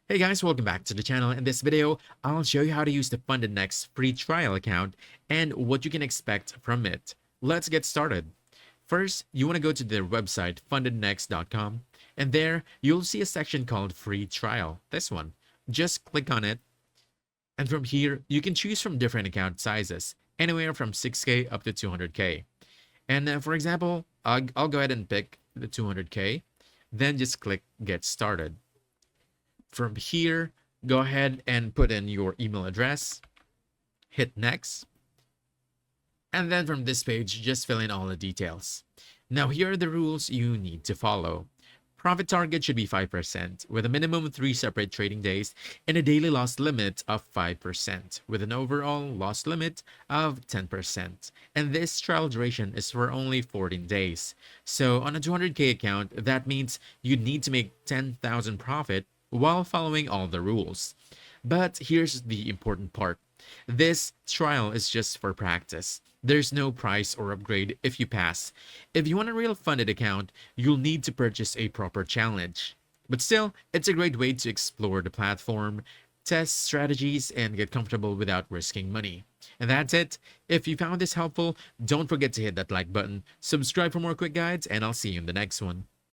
Hey guys, welcome back to the channel. In this video, I'll show you how to use the FundedNext free trial account and what you can expect from it. Let's get started. First, you want to go to their website, FundedNext.com, and there you'll see a section called free trial. This one. Just click on it, and from here, you can choose from different account sizes, anywhere from 6K up to 200K. And for example, I'll go ahead and pick the 200K, then just click get started. From here, go ahead and put in your email address, hit next, and then from this page, just fill in all the details. Now, here are the rules you need to follow. Profit target should be 5%, with a minimum of 3 separate trading days and a daily loss limit of 5%, with an overall loss limit of 10%. And this trial duration is for only 14 days. So on a 200K account, that means you'd need to make 10,000 profit while following all the rules. But here's the important part. This trial is just for practice. There's no prize or upgrade if you pass. If you want a real funded account, you'll need to purchase a proper challenge. But still, it's a great way to explore the platform, test strategies, and get comfortable without risking money. And that's it. If you found this helpful, don't forget to hit that like button, subscribe for more quick guides, and I'll see you in the next one.